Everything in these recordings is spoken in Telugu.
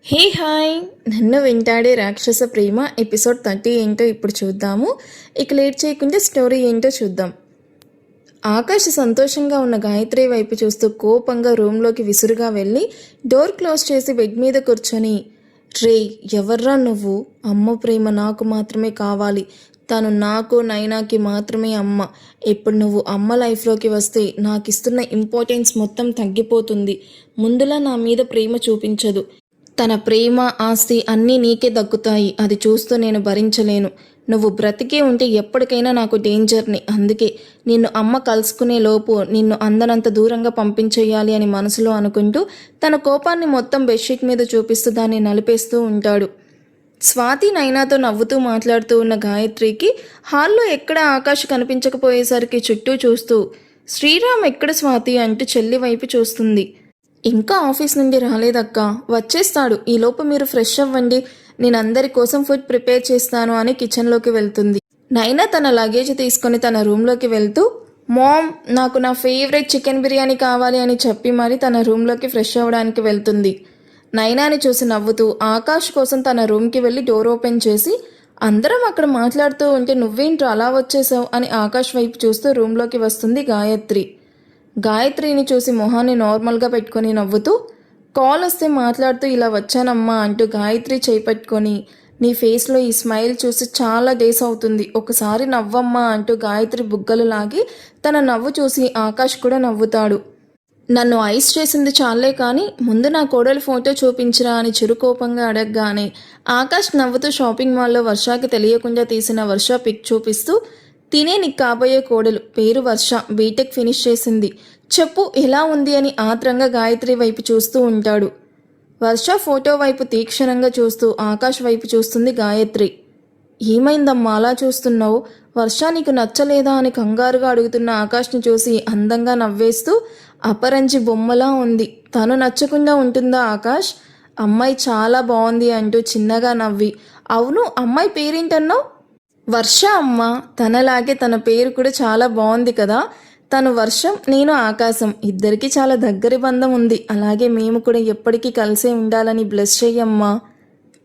Hey hi! నన్ను వెంటాడే రాక్షస ప్రేమ ఎపిసోడ్ 30 ఏంటో ఇప్పుడు చూద్దాము. ఇక లేట్ చేయకుండా స్టోరీ ఏంటో చూద్దాం. ఆకాష్ సంతోషంగా ఉన్న గాయత్రి వైపు చూస్తూ కోపంగా రూమ్లోకి విసురుగా వెళ్ళి డోర్ క్లోజ్ చేసి బెడ్ మీద కూర్చొని, రేయ్ ఎవర్రా నువ్వు? అమ్మ ప్రేమ నాకు మాత్రమే కావాలి. తను నాకు నైనాకి మాత్రమే అమ్మ. ఇప్పుడు నువ్వు అమ్మ లైఫ్లోకి వస్తే నాకు ఇస్తున్న ఇంపార్టెన్స్ మొత్తం తగ్గిపోతుంది. ముందులా నా మీద ప్రేమ చూపించదు. తన ప్రేమ ఆస్తి అన్నీ నీకే దక్కుతాయి. అది చూస్తూ నేను భరించలేను. నువ్వు బ్రతికే ఉంటే ఎప్పటికైనా నాకు డేంజర్ని. అందుకే నిన్ను అమ్మ కలుసుకునే లోపు నిన్ను అందనంత దూరంగా పంపించేయాలి అని మనసులో అనుకుంటూ తన కోపాన్ని మొత్తం బెడ్షీట్ మీద చూపిస్తూ దాన్ని నలిపేస్తూ ఉంటాడు. స్వాతి నైనాతో నవ్వుతూ మాట్లాడుతూ ఉన్న గాయత్రికి హాల్లో ఎక్కడ ఆకాష్ కనిపించకపోయేసరికి చుట్టూ చూస్తూ, శ్రీరామ్ ఎక్కడ స్వాతి అంటూ చెల్లి వైపు చూస్తుంది. ఇంకా ఆఫీస్ నుండి రాలేదక్కా, వచ్చేస్తాడు. ఈలోపు మీరు ఫ్రెష్ అవ్వండి, నేను అందరి కోసం ఫుడ్ ప్రిపేర్ చేస్తాను అని కిచెన్లోకి వెళ్తుంది. నైనా తన లగేజ్ తీసుకొని తన రూమ్లోకి వెళ్తూ, మామ్ నాకు నా ఫేవరెట్ చికెన్ బిర్యానీ కావాలి అని చెప్పి మరి తన రూమ్లోకి ఫ్రెష్ అవ్వడానికి వెళ్తుంది. నైనాని చూసి నవ్వుతూ ఆకాష్ కోసం తన రూమ్కి వెళ్ళి డోర్ ఓపెన్ చేసి, అందరం అక్కడ మాట్లాడుతూ ఉంటే నువ్వేంట్రా అలా వచ్చేసావు అని ఆకాష్ వైపు చూస్తూ రూమ్లోకి వస్తుంది గాయత్రి. గాయత్రిని చూసి మొహాన్ని నార్మల్గా పెట్టుకొని నవ్వుతూ, కాల్ వస్తే మాట్లాడుతూ ఇలా వచ్చానమ్మా అంటూ గాయత్రి చేపట్టుకొని, నీ ఫేస్లో ఈ స్మైల్ చూసి చాలా డేస్ అవుతుంది, ఒకసారి నవ్వమ్మా అంటూ గాయత్రి బుగ్గలు లాగి తన నవ్వు చూసి ఆకాష్ కూడా నవ్వుతాడు. నన్ను ఐస్ చేసింది చాలే కానీ ముందు నా కోడలి ఫోటో చూపించరా అని చిరుకోపంగా అడగగానే ఆకాష్ నవ్వుతూ షాపింగ్ మాల్లో వర్షాకి తెలియకుండా తీసిన వర్ష పిక్ చూపిస్తూ, తినే నీకు కాబోయే కోడలు, పేరు వర్ష, బీటెక్ ఫినిష్ చేసింది, చెప్పు ఎలా ఉంది అని ఆత్రంగా గాయత్రి వైపు చూస్తూ ఉంటాడు. వర్ష ఫోటో వైపు తీక్షణంగా చూస్తూ ఆకాష్ వైపు చూస్తుంది గాయత్రి. ఏమైందమ్మా అలా చూస్తున్నావు? వర్ష నీకు నచ్చలేదా అని కంగారుగా అడుగుతున్న ఆకాష్ని చూసి అందంగా నవ్వేస్తూ, అపరంజి బొమ్మలా ఉంది, తను నచ్చకుండా ఉంటుందా ఆకాష్? అమ్మాయి చాలా బాగుంది అంటూ చిన్నగా నవ్వి, అవును అమ్మాయి పేరేంటన్నావు? వర్ష అమ్మ, తనలాగే తన పేరు కూడా చాలా బాగుంది కదా. తను వర్షం, నేను ఆకాశం, ఇద్దరికి చాలా దగ్గరి బంధం ఉంది. అలాగే మేము కూడా ఎప్పటికీ కలిసే ఉండాలని బ్లెస్ చెయ్యమ్మా.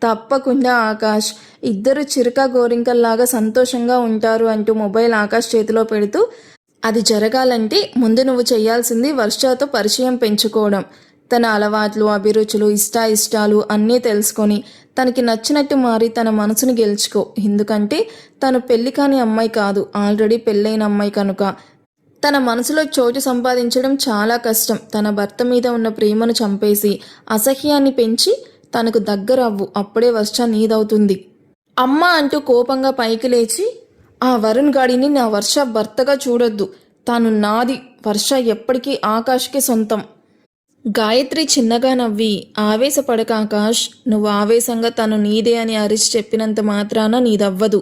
తప్పకుండా ఆకాష్, ఇద్దరు చిరుక గోరింకల్లాగా సంతోషంగా ఉంటారు అంటూ మొబైల్ ఆకాష్ చేతిలో పెడుతూ, అది జరగాలంటే ముందు నువ్వు చేయాల్సింది వర్షతో పరిచయం పెంచుకోవడం. తన అలవాట్లు, అభిరుచులు, ఇష్టాలు అన్నీ తెలుసుకొని తనకి నచ్చినట్టు మారి తన మనసును గెలుచుకో. ఎందుకంటే తను పెళ్లి కాని అమ్మాయి కాదు, ఆల్రెడీ పెళ్ళైన అమ్మాయి కనుక తన మనసులో చోటు సంపాదించడం చాలా కష్టం. తన భర్త మీద ఉన్న ప్రేమను చంపేసి అసహ్యాన్ని పెంచి తనకు దగ్గర అవ్వు, అప్పుడే వర్ష నీదవుతుంది. అమ్మ అంటూ కోపంగా పైకి లేచి, ఆ వరుణ్ గాడిని నా వర్ష భర్తగా చూడొద్దు, తాను నాది, వర్ష ఎప్పటికీ ఆకాష్కి సొంతం. గాయత్రి చిన్నగా నవ్వి, ఆవేశపడక ఆకాష్, నువ్వు ఆవేశంగా తను నీదే అని అరిచి చెప్పినంత మాత్రాన నీదవ్వదు.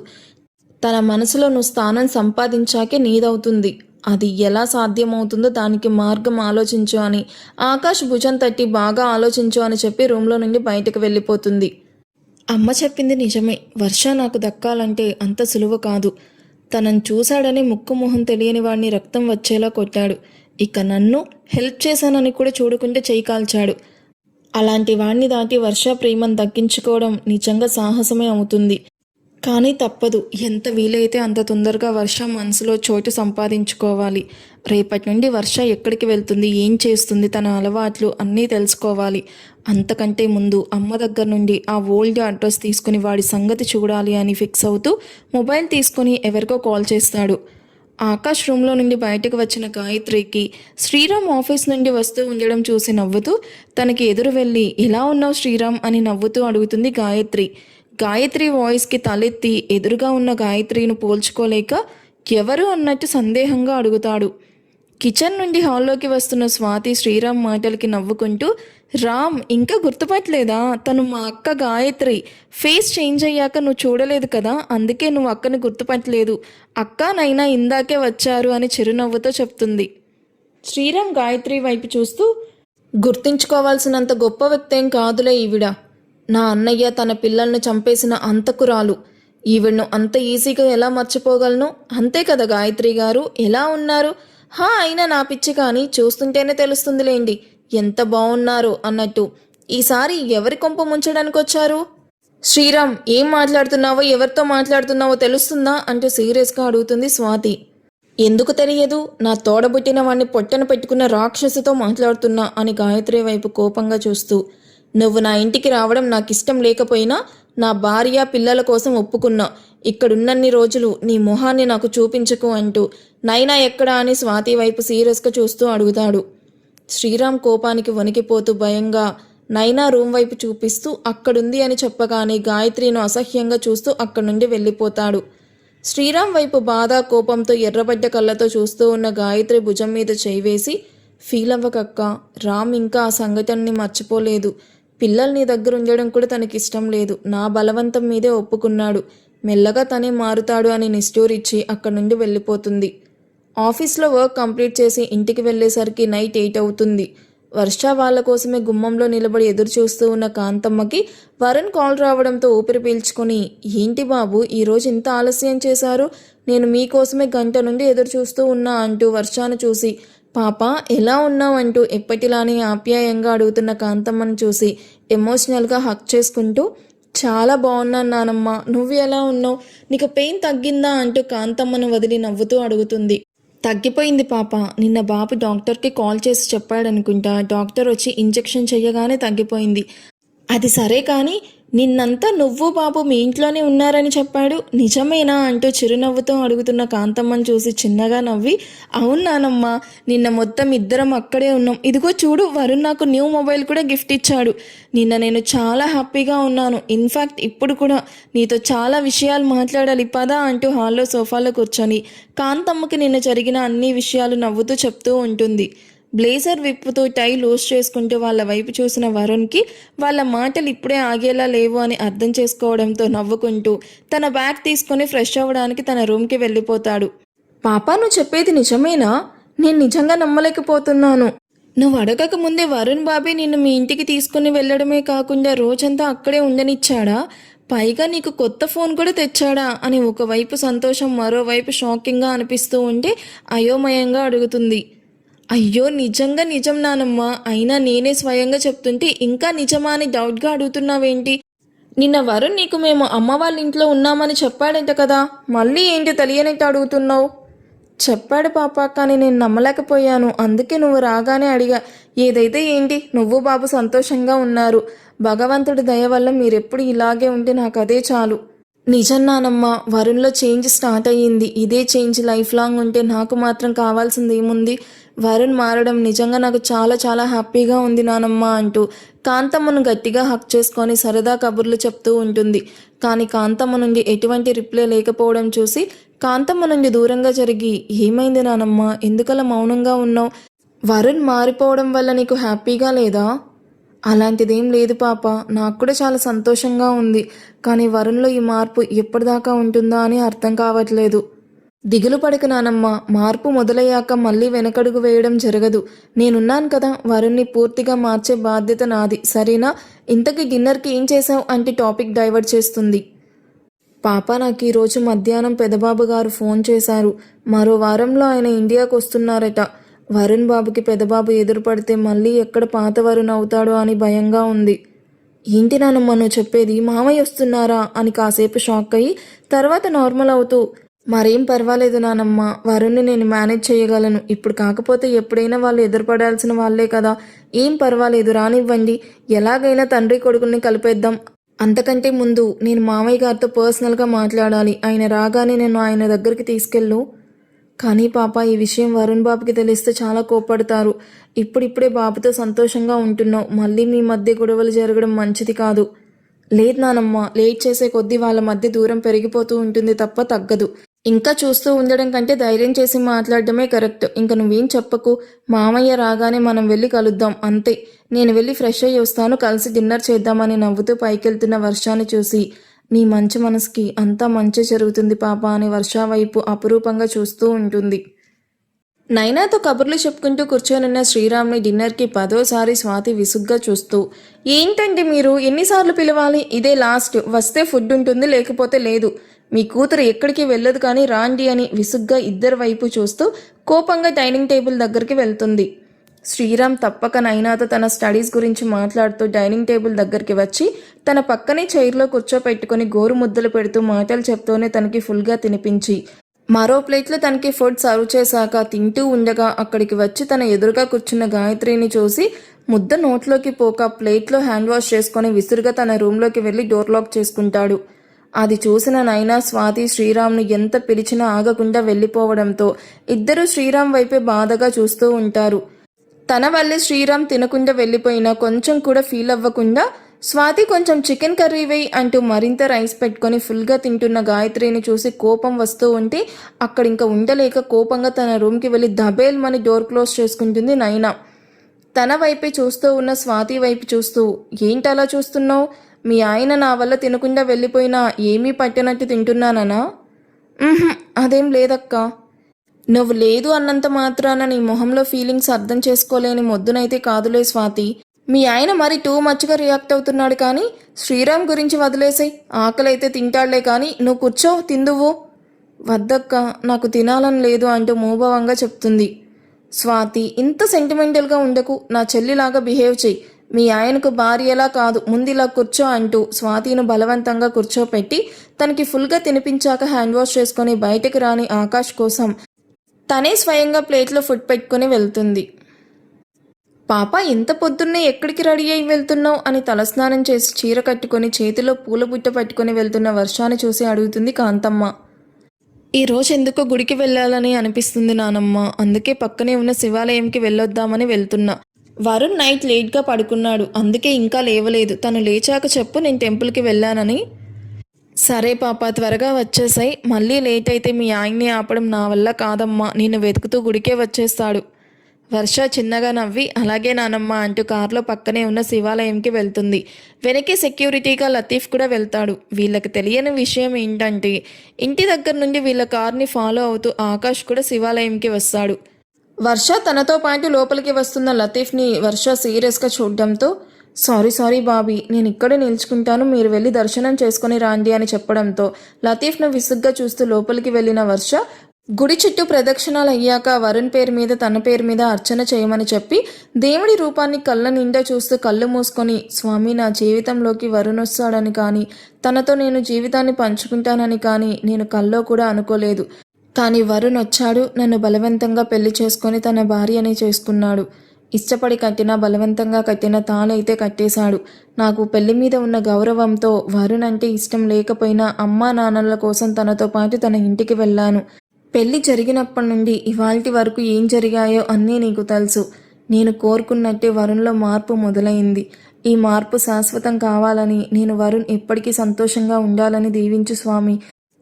తన మనసులో నువ్వు స్థానం సంపాదించాకే నీదవుతుంది. అది ఎలా సాధ్యమవుతుందో దానికి మార్గం ఆలోచించు అని ఆకాష్ భుజం తట్టి బాగా ఆలోచించు అని చెప్పి రూమ్లో నుండి బయటకు వెళ్ళిపోతుంది. అమ్మ చెప్పింది నిజమే, వర్ష నాకు దక్కాలంటే అంత సులువు కాదు. తనను చూశాడని ముక్కు మొహం తెలియని వాడిని రక్తం వచ్చేలా కొట్టాడు. ఇక నన్ను హెల్ప్ చేశానని కూడా చూడకుంటే చేయి కాల్చాడు. అలాంటి వాడిని దాటి వర్ష ప్రేమను దక్కించుకోవడం నిజంగా సాహసమే అవుతుంది. కానీ తప్పదు, ఎంత వీలైతే అంత తొందరగా వర్ష మనసులో చోటు సంపాదించుకోవాలి. రేపటి నుండి వర్ష ఎక్కడికి వెళ్తుంది, ఏం చేస్తుంది, తన అలవాట్లు అన్నీ తెలుసుకోవాలి. అంతకంటే ముందు అమ్మ దగ్గర నుండి ఆ ఓల్డ్ అడ్రస్ తీసుకుని వాడి సంగతి చూడాలి అని ఫిక్స్ అవుతూ మొబైల్ తీసుకొని ఎవరికో కాల్ చేస్తాడు. ఆకాష్ రూమ్లో నుండి బయటకు వచ్చిన గాయత్రికి శ్రీరామ్ ఆఫీస్ నుండి వస్తూ ఉండడం చూసి నవ్వుతూ తనకి ఎదురు వెళ్ళి, ఎలా ఉన్నావు శ్రీరామ్ అని నవ్వుతూ అడుగుతుంది గాయత్రి. గాయత్రి వాయిస్కి తలెత్తి ఎదురుగా ఉన్న గాయత్రిని పోల్చుకోలేక ఎవరు అన్నట్టు సందేహంగా అడుగుతాడు. కిచెన్ నుండి హాల్లోకి వస్తున్న స్వాతి శ్రీరామ్ మాటలకి నవ్వుకుంటూ, రామ్ ఇంకా గుర్తుపట్టలేదా? తను మా అక్క గాయత్రి. ఫేస్ చేంజ్ అయ్యాక నువ్వు చూడలేదు కదా, అందుకే నువ్వు అక్కని గుర్తుపట్టలేదు. అక్క నైనా ఇందాకే వచ్చారు అని చిరునవ్వుతో చెప్తుంది. శ్రీరామ్ గాయత్రి వైపు చూస్తూ, గుర్తించుకోవాల్సినంత గొప్ప వ్యక్తి ఏం కాదులే ఈవిడ. నా అన్నయ్య తన పిల్లల్ని చంపేసిన అంతకురాలు. ఈవిడ్ను అంత ఈజీగా ఎలా మర్చిపోగలను? అంతే కదా గాయత్రి గారు, ఎలా ఉన్నారు? అయినా నా పిచ్చి కానీ చూస్తుంటేనే తెలుస్తుందిలేండి ఎంత బాగున్నారో అన్నట్టు ఈసారి ఎవరి కొంప ముంచడానికి వచ్చారు? శ్రీరామ్, ఏం మాట్లాడుతున్నావో ఎవరితో మాట్లాడుతున్నావో తెలుస్తుందా అంటూ సీరియస్గా అడుగుతుంది స్వాతి. ఎందుకు తెలియదు, నా తోడబుట్టిన వాణ్ణి పొట్టన పెట్టుకున్న రాక్షసుతో మాట్లాడుతున్నా అని గాయత్రి వైపు కోపంగా చూస్తూ, నువ్వు నా ఇంటికి రావడం నాకు ఇష్టం లేకపోయినా నా భార్య పిల్లల కోసం ఒప్పుకున్నా. ఇక్కడున్నన్ని రోజులు నీ మొహాన్ని నాకు చూపించకు అంటూ నైనా ఎక్కడా అని స్వాతి వైపు సీరియస్గా చూస్తూ అడుగుతాడు. శ్రీరామ్ కోపానికి వణికిపోతూ భయంగా నైనా రూమ్ వైపు చూపిస్తూ అక్కడుంది అని చెప్పగానే గాయత్రిను అసహ్యంగా చూస్తూ అక్కడి నుండి వెళ్ళిపోతాడు. శ్రీరామ్ వైపు బాధ కోపంతో ఎర్రబడ్డ కళ్ళతో చూస్తూ ఉన్న గాయత్రి భుజం మీద చేయి వేసి, ఫీల్ అవ్వకక్క, రామ్ ఇంకా ఆ సంఘటనని మర్చిపోలేదు. పిల్లలు నీ దగ్గర ఉండడం కూడా తనకిష్టం లేదు. నా బలవంతం మీదే ఒప్పుకున్నాడు. మెల్లగా తనే మారుతాడు అని నిష్ఠూరిచ్చి అక్కడి నుండి వెళ్ళిపోతుంది. ఆఫీస్లో వర్క్ కంప్లీట్ చేసి ఇంటికి వెళ్ళేసరికి నైట్ 8 అవుతుంది. వర్ష వాళ్ళ కోసమే గుమ్మంలో నిలబడి ఎదురు చూస్తూ ఉన్న కాంతమ్మకి వరుణ్ కాల్ రావడంతో ఊపిరి పీల్చుకొని, ఏంటి బాబు ఈరోజు ఇంత ఆలస్యం చేశారు? నేను మీకోసమే గంట నుండి ఎదురు చూస్తూ ఉన్నా అంటూ వర్షాను చూసి, పాప ఎలా ఉన్నావు అంటూ ఎప్పటిలానే ఆప్యాయంగా అడుగుతున్న కాంతమ్మను చూసి ఎమోషనల్గా హక్ చేసుకుంటూ, చాలా బాగున్నాను నానమ్మ, నువ్వు ఎలా ఉన్నావు, నీకు పెయిన్ తగ్గిందా అంటూ కాంతమ్మను వదిలి నవ్వుతూ అడుగుతుంది. తగ్గిపోయింది పాప, నిన్న బాబు డాక్టర్కి కాల్ చేసి చెప్పాడనుకుంటా. డాక్టర్ వచ్చి ఇంజెక్షన్ చెయ్యగానే తగ్గిపోయింది. అది సరే కానీ నిన్నంతా నువ్వు బాబు మీ ఇంట్లోనే ఉన్నారని చెప్పాడు, నిజమేనా అంటూ చిరునవ్వుతో అడుగుతున్న కాంతమ్మని చూసి చిన్నగా నవ్వి, అవును నానమ్మ, నిన్న మొత్తం ఇద్దరం అక్కడే ఉన్నాం. ఇదిగో చూడు, వరుణ్ నాకు న్యూ మొబైల్ కూడా గిఫ్ట్ ఇచ్చాడు. నిన్న నేను చాలా హ్యాపీగా ఉన్నాను. ఇన్ఫ్యాక్ట్ ఇప్పుడు కూడా నీతో చాలా విషయాలు మాట్లాడాలి పదా అంటూ హాల్లో సోఫాలో కూర్చొని కాంతమ్మకి నిన్న జరిగిన అన్ని విషయాలు నవ్వుతూ చెప్తూ ఉంటుంది. బ్లేజర్ విప్పుతూ టై లూజ్ చేసుకుంటూ వాళ్ళ వైపు చూసిన వరుణ్కి వాళ్ళ మాటలు ఇప్పుడే ఆగేలా లేవు అని అర్థం చేసుకోవడంతో నవ్వుకుంటూ తన బ్యాగ్ తీసుకొని ఫ్రెష్ అవ్వడానికి తన రూమ్కి వెళ్ళిపోతాడు. పాపా, నువ్వు చెప్పేది నిజమేనా? నేను నిజంగా నమ్మలేకపోతున్నాను. నువ్వు అడగక ముందే వరుణ్ బాబీ నిన్ను మీ ఇంటికి తీసుకుని వెళ్ళడమే కాకుండా రోజంతా అక్కడే ఉండనిచ్చాడా? పైగా నీకు కొత్త ఫోన్ కూడా తెచ్చాడా అని ఒకవైపు సంతోషం మరోవైపు షాకింగ్గా అనిపిస్తూ ఉంటే అయోమయంగా అడుగుతుంది. అయ్యో నిజంగా నిజం నానమ్మ, అయినా నేనే స్వయంగా చెప్తుంటే ఇంకా నిజమా అని డౌట్గా అడుగుతున్నావేంటి? నిన్న వరుణ్ నీకు మేము అమ్మ వాళ్ళ ఇంట్లో ఉన్నామని చెప్పాడంట కదా, మళ్ళీ ఏంటి తెలియనట్టు అడుగుతున్నావు? చెప్పాడు పాప, కానీ నేను నమ్మలేకపోయాను. అందుకే నువ్వు రాగానే అడిగా. ఏదైతే ఏంటి, నువ్వు బాబు సంతోషంగా ఉన్నారు. భగవంతుడి దయ వల్ల మీరెప్పుడు ఇలాగే ఉంటే నాకు అదే చాలు. నిజం నానమ్మ, వరుణ్లో చేంజ్ స్టార్ట్ అయ్యింది. ఇదే చేంజ్ లైఫ్ లాంగ్ ఉంటే నాకు మాత్రం కావాల్సింది ఏముంది? వరుణ్ మారడం నిజంగా నాకు చాలా చాలా హ్యాపీగా ఉంది నానమ్మ అంటూ కాంతమ్మను గట్టిగా హక్ చేసుకొని సరదా కబుర్లు చెప్తూ ఉంటుంది. కానీ కాంతమ్మ నుండి ఎటువంటి రిప్లై లేకపోవడం చూసి కాంతమ్మ నుండి దూరంగా జరిగి, ఏమైంది నానమ్మ, ఎందుకలా మౌనంగా ఉన్నావు? వరుణ్ మారిపోవడం వల్ల నీకు హ్యాపీగా లేదా? అలాంటిదేం లేదు పాప, నాకు కూడా చాలా సంతోషంగా ఉంది. కానీ వరుణ్లో ఈ మార్పు ఎప్పటిదాకా ఉంటుందా అని అర్థం కావట్లేదు. దిగులు పడక నానమ్మ, మార్పు మొదలయ్యాక మళ్ళీ వెనకడుగు వేయడం జరగదు. నేనున్నాను కదా, వరుణ్ణి పూర్తిగా మార్చే బాధ్యత నాది, సరేనా? ఇంతకీ డిన్నర్కి ఏం చేసావు అంటే టాపిక్ డైవర్ట్ చేస్తుంది. పాప, నాకు ఈరోజు మధ్యాహ్నం పెదబాబు గారు ఫోన్ చేశారు. మరో వారంలో ఆయన ఇండియాకు వస్తున్నారట. వరుణ్ బాబుకి పెదబాబు ఎదురుపడితే మళ్ళీ ఎక్కడ పాత వరుణ్ అవుతాడో అని భయంగా ఉంది. ఏంటి నానమ్మ నువ్వు చెప్పేది, మామయ్య వస్తున్నారా అని కాసేపు షాక్ అయ్యి తర్వాత నార్మల్ అవుతూ, మరేం పర్వాలేదు నానమ్మ, వరుణ్ని నేను మేనేజ్ చేయగలను. ఇప్పుడు కాకపోతే ఎప్పుడైనా వాళ్ళు ఎదురుపడాల్సిన వాళ్ళే కదా, ఏం పర్వాలేదు, రానివ్వండి. ఎలాగైనా తండ్రి కొడుకుల్ని కలిపేద్దాం. అంతకంటే ముందు నేను మామయ్య గారితో పర్సనల్గా మాట్లాడాలి. ఆయన రాగానే నేను ఆయన దగ్గరికి తీసుకెళ్ళు. కానీ పాప, ఈ విషయం వరుణ్ బాబుకి తెలిస్తే చాలా కోప్పడతారు. ఇప్పుడిప్పుడే బాబుతో సంతోషంగా ఉంటున్నావు, మళ్ళీ మీ మధ్య గొడవలు జరగడం మంచిది కాదు. లేదు నానమ్మ, లేట్ చేసే కొద్దీ వాళ్ళ మధ్య దూరం పెరిగిపోతూ ఉంటుంది తప్ప తగ్గదు. ఇంకా చూస్తూ ఉండడం కంటే ధైర్యం చేసి మాట్లాడడమే కరెక్ట్. ఇంక నువ్వేం చెప్పకు. మామయ్య రాగానే మనం వెళ్ళి కలుద్దాం, అంతే. నేను వెళ్ళి ఫ్రెష్ అయ్యి వస్తాను, కలిసి డిన్నర్ చేద్దామని నవ్వుతూ పైకెళ్తున్న వర్షాన్ని చూసి, నీ మంచి మనసుకి అంతా మంచి జరుగుతుంది పాప అని వర్ష వైపు అపురూపంగా చూస్తూ ఉంటుంది. నైనాతో కబుర్లు చెప్పుకుంటూ కూర్చొనున్న శ్రీరామ్ని డిన్నర్కి 10వ స్వాతి విసుగ్గా చూస్తూ, ఏంటండి మీరు, ఎన్నిసార్లు పిలవాలి? ఇదే లాస్ట్. వస్తే ఫుడ్ ఉంటుంది, లేకపోతే లేదు. మీ కూతురు ఎక్కడికి వెళ్ళదు కానీ రాండి అని విసుగ్గా ఇద్దరి వైపు చూస్తూ కోపంగా డైనింగ్ టేబుల్ దగ్గరికి వెళ్తుంది. శ్రీరామ్ తప్పక నైనాతో తన స్టడీస్ గురించి మాట్లాడుతూ డైనింగ్ టేబుల్ దగ్గరికి వచ్చి తన పక్కనే చైర్లో కూర్చోపెట్టుకుని గోరు ముద్దలు పెడుతూ మాటలు చెప్తూనే తనకి ఫుల్గా తినిపించి మరో ప్లేట్లో తనకి ఫుడ్ సర్వ్ చేశాక తింటూ ఉండగా అక్కడికి వచ్చి తన ఎదురుగా కూర్చున్న గాయత్రిని చూసి ముద్ద నోట్లోకి పోక ప్లేట్లో హ్యాండ్ వాష్ చేసుకొని విసురుగా తన రూమ్లోకి వెళ్ళి డోర్ లాక్ చేసుకుంటాడు. అది చూసిన నైనా స్వాతి శ్రీరామ్ను ఎంత పిలిచినా ఆగకుండా వెళ్ళిపోవడంతో ఇద్దరూ శ్రీరామ్ వైపే బాధగా చూస్తూ ఉంటారు. తన వల్లే శ్రీరామ్ తినకుండా వెళ్ళిపోయినా కొంచెం కూడా ఫీల్ అవ్వకుండా స్వాతి కొంచెం చికెన్ కర్రీ వేయి అంటూ మరింత రైస్ పెట్టుకొని ఫుల్గా తింటున్న గాయత్రిని చూసి కోపం వస్తూ ఉంటే అక్కడింక ఉండలేక కోపంగా తన రూమ్కి వెళ్ళి దబేల్మని డోర్ క్లోజ్ చేసుకుంటుంది నైనా. తన వైపే చూస్తూ ఉన్న స్వాతి వైపు చూస్తూ ఏంటలా చూస్తున్నావు? మీ ఆయన నా వల్ల తినకుండా వెళ్ళిపోయినా ఏమీ పట్టినట్టు తింటున్నాననా? అదేం లేదక్కా. నువ్వు లేదు అన్నంత మాత్రాన నీ మొహంలో ఫీలింగ్స్ అర్థం చేసుకోలేని మొద్దునైతే కాదులే స్వాతి. మీ ఆయన మరి టూ మచ్గా రియాక్ట్ అవుతున్నాడు కానీ శ్రీరామ్ గురించి వదిలేసాయి. ఆకలైతే తింటాడులే కానీ నువ్వు కూర్చో తిందువు. వద్దక్క, నాకు తినాలని లేదు అంటూ మూభవంగా చెప్తుంది. స్వాతి, ఇంత సెంటిమెంటల్గా ఉండకు, నా చెల్లిలాగా బిహేవ్ చెయ్యి. మీ ఆయనకు భార్యలా కాదు, ముందిలా కూర్చో అంటూ స్వాతిను బలవంతంగా కూర్చోపెట్టి తనకి ఫుల్గా తినిపించాక హ్యాండ్ వాష్ చేసుకొని బయటకు రాని ఆకాష్ కోసం తనే స్వయంగా ప్లేట్లో ఫుడ్ పెట్టుకుని వెళ్తుంది. పాప, ఇంత పొద్దున్నే ఎక్కడికి రెడీ అయి వెళ్తున్నావు అని తలస్నానం చేసి చీర కట్టుకొని చేతిలో పూల బుట్ట పట్టుకుని వెళ్తున్న వర్షాన్ని చూసి అడుగుతుంది కాంతమ్మ. ఈరోజు ఎందుకో గుడికి వెళ్ళాలని అనిపిస్తుంది నానమ్మ, అందుకే పక్కనే ఉన్న శివాలయంకి వెళ్ళొద్దామని వెళ్తున్నా. వరుణ్ నైట్ లేట్గా పడుకున్నాడు, అందుకే ఇంకా లేవలేదు. తను లేచాక చెప్పు, నేను టెంపుల్కి వెళ్ళానని. సరే పాప, త్వరగా వచ్చేసాయి. మళ్ళీ లేట్ అయితే మీ ఆయన్ని ఆపడం నా వల్ల కాదమ్మా, నేను వెతుకుతూ గుడికే వచ్చేస్తాడు. వర్ష చిన్నగా నవ్వి అలాగే నానమ్మ అంటూ కారులో పక్కనే ఉన్న శివాలయంకి వెళ్తుంది. వెనకే సెక్యూరిటీగా లతీఫ్ కూడా వెళ్తాడు. వీళ్ళకి తెలియని విషయం ఏంటంటే ఇంటి దగ్గర నుండి వీళ్ళ కార్ని ఫాలో అవుతూ ఆకాష్ కూడా శివాలయంకి వస్తాడు. వర్ష తనతో పాటు లోపలికి వస్తున్న లతీఫ్ని వర్ష సీరియస్గా చూడడంతో సారీ బాబీ, నేను ఇక్కడే నిల్చుకుంటాను, మీరు వెళ్ళి దర్శనం చేసుకుని రాండి అని చెప్పడంతో లతీఫ్ను విసుగ్గా చూస్తూ లోపలికి వెళ్ళిన వర్ష గుడి చుట్టూ ప్రదక్షిణాలు అయ్యాక వరుణ్ పేరు మీద తన పేరు మీద అర్చన చేయమని చెప్పి దేవుడి రూపాన్ని కళ్ళ నిండా చూస్తూ కళ్ళు మూసుకొని, స్వామి, నా జీవితంలోకి వరుణ్ వస్తాడని కానీ తనతో నేను జీవితాన్ని పంచుకుంటానని కానీ నేను కల్లో కూడా అనుకోలేదు. కానీ వరుణ్ వచ్చాడు, నన్ను బలవంతంగా పెళ్లి చేసుకొని తన భార్యని చేసుకున్నాడు. ఇష్టపడి కట్టిన బలవంతంగా కట్టిన తాళైతే కట్టేశాడు. నాకు పెళ్లి మీద ఉన్న గౌరవంతో వరుణ్ అంటే ఇష్టం లేకపోయినా అమ్మా నాన్నల కోసం తనతో పాటు తన ఇంటికి వెళ్ళాను. పెళ్లి జరిగినప్పటి నుండి ఇవాల్టి వరకు ఏం జరిగాయో అన్నీ నీకు తెలుసు. నేను కోరుకున్నట్టే వరుణ్లో మార్పు మొదలైంది. ఈ మార్పు శాశ్వతం కావాలని, నేను వరుణ్ ఎప్పటికీ సంతోషంగా ఉండాలని దీవించు స్వామి.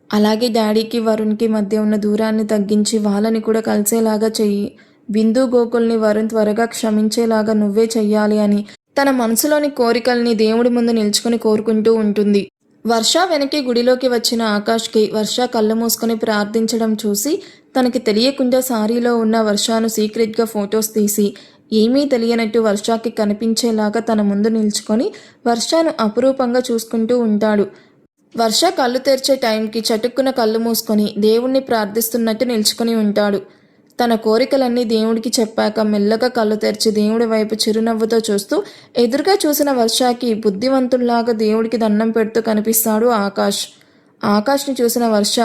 అలాగే డాడీకి వరుణ్కి మధ్య ఉన్న దూరాన్ని తగ్గించి వాళ్ళని కూడా కలిసేలాగా చెయ్యి. బిందు గోకుల్ని వరుణ్ త్వరగా క్షమించేలాగా నువ్వే చెయ్యాలి అని తన మనసులోని కోరికల్ని దేవుడి ముందు నిల్చుకొని కోరుకుంటూ ఉంటుంది. వర్ష వెనక్కి గుడిలోకి వచ్చిన ఆకాష్కి వర్ష కళ్ళు మూసుకొని ప్రార్థించడం చూసి తనకి తెలియకుండా సారీలో ఉన్న వర్షను సీక్రెట్గా ఫొటోస్ తీసి ఏమీ తెలియనట్టు వర్షకి కనిపించేలాగా తన ముందు నిల్చుకొని వర్షను అపురూపంగా చూసుకుంటూ ఉంటాడు. వర్ష కళ్ళు తెరిచే టైంకి చటుక్కున కళ్ళు మూసుకొని దేవుణ్ణి ప్రార్థిస్తున్నట్టు నిల్చుకొని ఉంటాడు. తన కోరికలన్నీ దేవుడికి చెప్పాక మెల్లగా కళ్ళు తెరిచి దేవుడి వైపు చిరునవ్వుతో చూస్తూ ఎదురుగా చూసిన వర్షకి బుద్ధివంతుల్లాగా దేవుడికి దండం పెడుతూ కనిపిస్తాడు ఆకాష్. ఆకాష్ని చూసిన వర్ష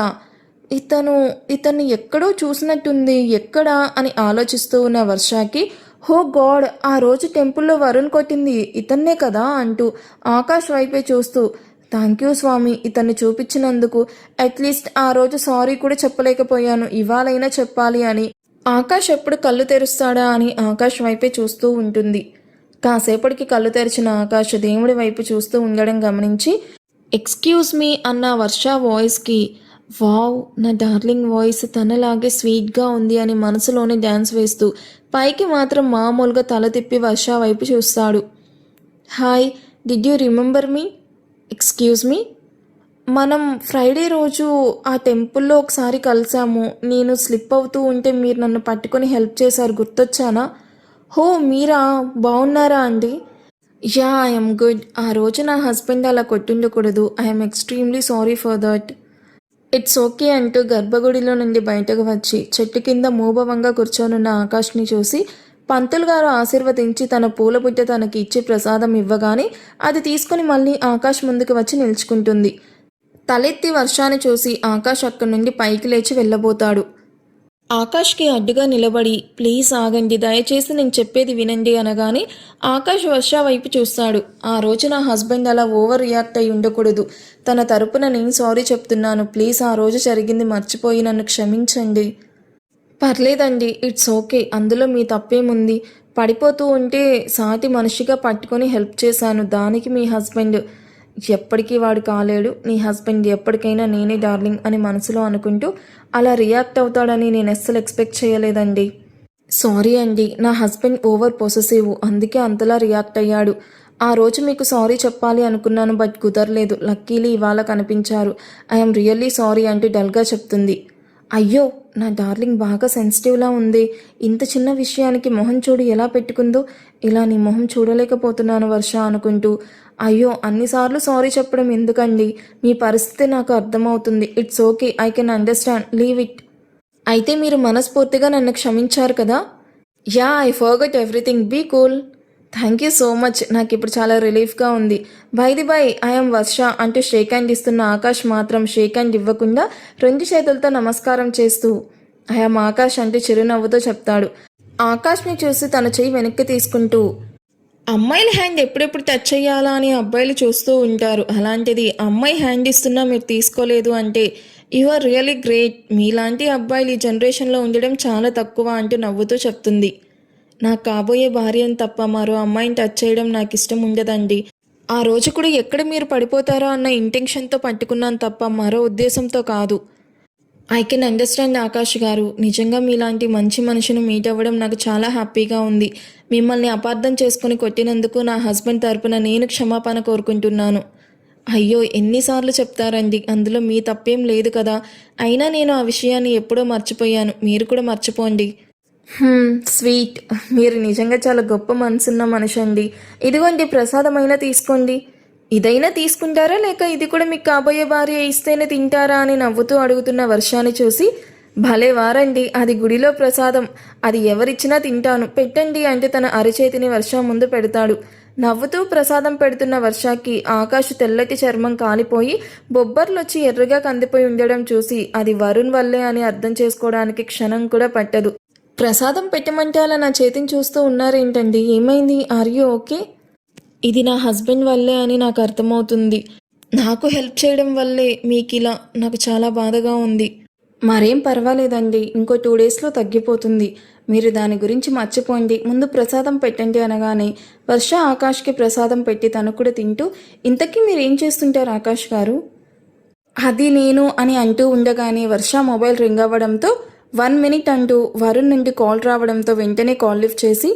ఇతన్ని ఎక్కడో చూసినట్టుంది, ఎక్కడా అని ఆలోచిస్తూ ఉన్న వర్షకి హో గాడ్, ఆ రోజు టెంపుల్లో వరుణ్ కొట్టింది ఇతన్నే కదా అంటూ ఆకాష్ వైపే చూస్తూ థ్యాంక్ యూ స్వామి, ఇతన్ని చూపించినందుకు. అట్లీస్ట్ ఆ రోజు సారీ కూడా చెప్పలేకపోయాను, ఇవాళైనా చెప్పాలి అని. ఆకాష్ ఎప్పుడు కళ్ళు తెరుస్తాడా అని ఆకాష్ వైపే చూస్తూ ఉంటుంది. కాసేపటికి కళ్ళు తెరిచిన ఆకాష్ దేవుడి వైపు చూస్తూ ఉండడం గమనించి ఎక్స్క్యూజ్ మీ అన్న వర్ష వాయిస్కి వావ్, నా డార్లింగ్ వాయిస్ తనలాగే స్వీట్గా ఉంది అని మనసులోనే డ్యాన్స్ వేస్తూ పైకి మాత్రం మామూలుగా తల తిప్పి వర్ష వైపు చూస్తాడు. Hi, did you remember me? Excuse me, మనం ఫ్రైడే రోజు ఆ టెంపుల్లో ఒకసారి కలిసాము. నేను స్లిప్ అవుతూ ఉంటే మీరు నన్ను పట్టుకొని హెల్ప్ చేశారు, గుర్తొచ్చానా? హో మీరా, బాగున్నారా అండి? Yeah, I'm good. ఆ రోజు నా హస్బెండ్ అలా కొట్టుండకూడదు. I'm extremely sorry for that. It's okay అంటూ గర్భగుడిలో నుండి బయటకు వచ్చి చెట్టు కింద మూభవంగా కూర్చొనున్న ఆకాష్ని చూసి పంతులు గారు ఆశీర్వదించి తన పూల బుట్ట తనకి ఇచ్చి ప్రసాదం ఇవ్వగానే అది తీసుకుని మళ్ళీ ఆకాష్ ముందుకు వచ్చి నిల్చుకుంటుంది. తలెత్తి వర్షాన్ని చూసి ఆకాష్ అక్కడి నుండి పైకి లేచి వెళ్ళబోతాడు. ఆకాష్కి అడ్డుగా నిలబడి ప్లీజ్ ఆగండి, దయచేసి నేను చెప్పేది వినండి అనగానే ఆకాష్ వర్ష వైపు చూస్తాడు. ఆ రోజు నా హస్బెండ్ అలా ఓవర్ రియాక్ట్ అయి ఉండకూడదు. తన తరపున నేను సారీ చెప్తున్నాను. ప్లీజ్ ఆ రోజు జరిగింది మర్చిపోయి నన్ను క్షమించండి. పర్లేదండి, ఇట్స్ ఓకే, అందులో మీ తప్పేముంది. పడిపోతూ ఉంటే సాటి మనిషిగా పట్టుకొని హెల్ప్ చేశాను. దానికి మీ హస్బెండ్ ఎప్పటికీ వాడు కాలేడు. నీ హస్బెండ్ ఎప్పటికైనా నేనే డార్లింగ్ అని మనసులో అనుకుంటూ అలా రియాక్ట్ అవుతాడని నేను అస్సలు ఎక్స్పెక్ట్ చేయలేదండి. సారీ అండి, నా హస్బెండ్ ఓవర్ పొసెసివ్, అందుకే అంతలా రియాక్ట్ అయ్యాడు. ఆ రోజు మీకు సారీ చెప్పాలి అనుకున్నాను, బట్ కుదరలేదు. లక్కీలీ ఇవాళ కనిపించారు. ఐఎమ్ రియల్లీ సారీ అంటూ డల్గా చెప్తుంది. అయ్యో, నా డార్లింగ్ బాగా సెన్సిటివ్లా ఉంది. ఇంత చిన్న విషయానికి మొహం చూడు ఎలా పెట్టుకుందో. ఇలా నీ మొహం చూడలేకపోతున్నాను వర్ష అనుకుంటూ, అయ్యో అన్నిసార్లు సారీ చెప్పడం ఎందుకండి, మీ పరిస్థితి నాకు అర్థమవుతుంది. It's okay, I can understand, leave it. అయితే మీరు మనస్ఫూర్తిగా నన్ను క్షమించారు కదా? Yeah, I forgot everything, be cool. Thank you so much, నాకు ఇప్పుడు చాలా రిలీఫ్గా ఉంది. బై ఐఎమ్ వర్ష అంటూ షేక్ హ్యాండ్ ఇస్తున్న ఆకాష్ మాత్రం షేక్ హ్యాండ్ ఇవ్వకుండా 2 చేతులతో నమస్కారం చేస్తూ ఐఎమ్ ఆకాష్ అంటూ చిరునవ్వుతో చెప్తాడు. ఆకాష్ని చూసి తన చెయ్యి వెనక్కి తీసుకుంటూ, అమ్మాయిల హ్యాండ్ ఎప్పుడెప్పుడు టచ్ చేయాలా అని అబ్బాయిలు చూస్తూ ఉంటారు. అలాంటిది అమ్మాయి హ్యాండ్ ఇస్తున్నా మీరు తీసుకోలేదు అంటే యు ఆర్ రియలీ గ్రేట్. మీలాంటి అబ్బాయిలు ఈ జనరేషన్లో ఉండడం చాలా తక్కువ అంటూ నవ్వుతూ చెప్తుంది. నాకు కాబోయే భార్యను తప్ప మరో అమ్మాయిని టచ్ చేయడం నాకు ఇష్టం ఉండదండి. ఆ రోజు కూడా ఎక్కడ మీరు పడిపోతారో అన్న ఇంటెన్షన్తో పట్టుకున్నాను తప్ప మరో ఉద్దేశంతో కాదు. ఐ కెన్ అండర్స్టాండ్ ఆకాష్ గారు. నిజంగా మీలాంటి మంచి మనిషిని మీట్ అవ్వడం నాకు చాలా హ్యాపీగా ఉంది. మిమ్మల్ని అపార్థం చేసుకుని కొట్టినందుకు నా హస్బెండ్ తరపున నేను క్షమాపణ కోరుకుంటున్నాను. అయ్యో, ఎన్నిసార్లు చెప్తారండి, అందులో మీ తప్పేం లేదు కదా. అయినా నేను ఆ విషయాన్ని ఎప్పుడో మర్చిపోయాను, మీరు కూడా మర్చిపోండి. స్వీట్, మీరు నిజంగా చాలా గొప్ప మనసున్న మనిషి అండి. ఇదిగోండి ప్రసాదమైనా తీసుకోండి. ఇదైనా తీసుకుంటారా లేక ఇది కూడా మీకు కాబోయే భార్య ఇస్తేనే తింటారా అని నవ్వుతూ అడుగుతున్న వర్షాన్ని చూసి, భలే వారండి, అది గుడిలో ప్రసాదం, అది ఎవరిచ్చినా తింటాను, పెట్టండి అంటే తన అరచేతిని వర్ష ముందు పెడతాడు. నవ్వుతూ ప్రసాదం పెడుతున్న వర్షాకి ఆకాష్ తెల్లటి చర్మం కాలిపోయి బొబ్బర్లొచ్చి ఎర్రగా కందిపోయి ఉండడం చూసి అది వరుణ్ వల్లే అని అర్థం చేసుకోవడానికి క్షణం కూడా పట్టదు. ప్రసాదం పెట్టమంటే అలా నా చేతిని చూస్తూ ఉన్నారేంటండి, ఏమైంది, ఆర్ యూ ఓకే? ఇది నా హస్బెండ్ వల్లే అని నాకు అర్థమవుతుంది. నాకు హెల్ప్ చేయడం వల్లే మీకు ఇలా, నాకు చాలా బాధగా ఉంది. మరేం పర్వాలేదండి, ఇంకో 2 డేస్లో తగ్గిపోతుంది. మీరు దాని గురించి మర్చిపోండి, ముందు ప్రసాదం పెట్టండి అనగానే వర్ష ఆకాష్కి ప్రసాదం పెట్టి తను కూడా తింటూ, ఇంతకీ మీరు ఏం చేస్తుంటారు ఆకాష్ గారు? అది నేను అని అంటూ ఉండగానే వర్ష మొబైల్ రింగ్ అవ్వడంతో 1 మినిట్ అంటూ వరుణ్ నుండి కాల్ రావడంతో వెంటనే కాల్ లిఫ్ట్ చేసి,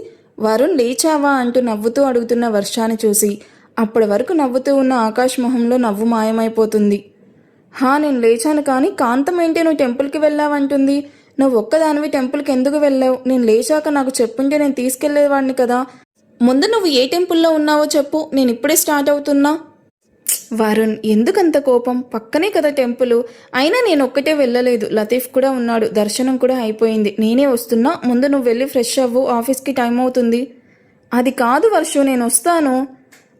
వరుణ్ లేచావా అంటూ నవ్వుతూ అడుగుతున్న వర్షాన్ని చూసి అప్పటి వరకు నవ్వుతూ ఉన్న ఆకాష్ మొహంలో నవ్వు మాయమైపోతుంది. నేను లేచాను, కానీ కాంతం ఏంటి నువ్వు టెంపుల్కి వెళ్ళావంటుంది. నువ్వు ఒక్కదానివి టెంపుల్కి ఎందుకు వెళ్ళావు? నేను లేచాక నాకు చెప్పుంటే నేను తీసుకెళ్లేవాడిని కదా. ముందు నువ్వు ఏ టెంపుల్లో ఉన్నావో చెప్పు, నేను ఇప్పుడే స్టార్ట్ అవుతున్నా. వరుణ్, ఎందుకంత కోపం? పక్కనే కదా టెంపుల్. అయినా నేను ఒక్కటే వెళ్ళలేదు, లతీఫ్ కూడా ఉన్నాడు, దర్శనం కూడా అయిపోయింది. నేనే వస్తున్నా, ముందు నువ్వు వెళ్ళి ఫ్రెష్ అవ్వు, ఆఫీస్కి టైం అవుతుంది. అది కాదు వర్షు, నేను వస్తాను.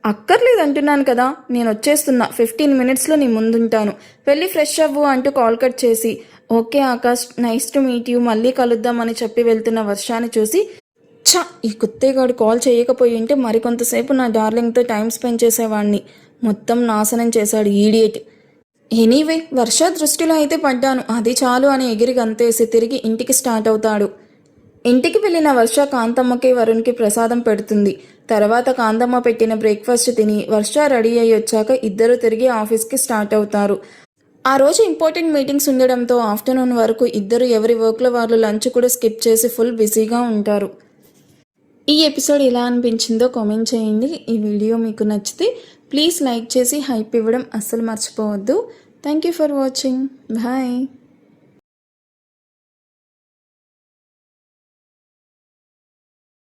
అక్కర్లేదు అంటున్నాను కదా, నేను వచ్చేస్తున్నా, 15 మినిట్స్లో నీ ముందుంటాను, వెళ్ళి ఫ్రెష్ అవ్వు అంటూ కాల్ కట్ చేసి, okay Akash, nice to meet you, మళ్ళీ కలుద్దామని చెప్పి వెళ్తున్న వర్షాన్ని చూసి, ఈ కుత్తేగాడు కాల్ చేయకపోయి ఉంటే మరికొంతసేపు నా డార్లింగ్తో టైం స్పెండ్ చేసేవాడిని. మొత్తం నాశనం చేశాడు ఈడియట్. ఎనీవే, వర్ష దృష్టిలో అయితే పడ్డాను, అది చాలు అని ఎగిరి గంతేసి తిరిగి ఇంటికి స్టార్ట్ అవుతాడు. ఇంటికి వెళ్ళిన వర్ష కాంతమ్మకి వరుణ్కి ప్రసాదం పెడుతుంది. తర్వాత కాంతమ్మ పెట్టిన బ్రేక్ఫాస్ట్ తిని వర్ష రెడీ అయ్యి వచ్చాక ఇద్దరు తిరిగి ఆఫీస్కి స్టార్ట్ అవుతారు. ఆ రోజు ఇంపార్టెంట్ మీటింగ్స్ ఉండడంతో ఆఫ్టర్నూన్ వరకు ఇద్దరు ఎవరి వర్క్లో వాళ్ళు లంచ్ కూడా స్కిప్ చేసి ఫుల్ బిజీగా ఉంటారు. ఈ ఎపిసోడ్ ఎలా అనిపించిందో కామెంట్ చేయండి. ఈ వీడియో మీకు నచ్చితే ప్లీజ్ లైక్ చేసి హైప్ ఇవ్వడం అస్సలు మర్చిపోవద్దు. Thank you for watching. Bye.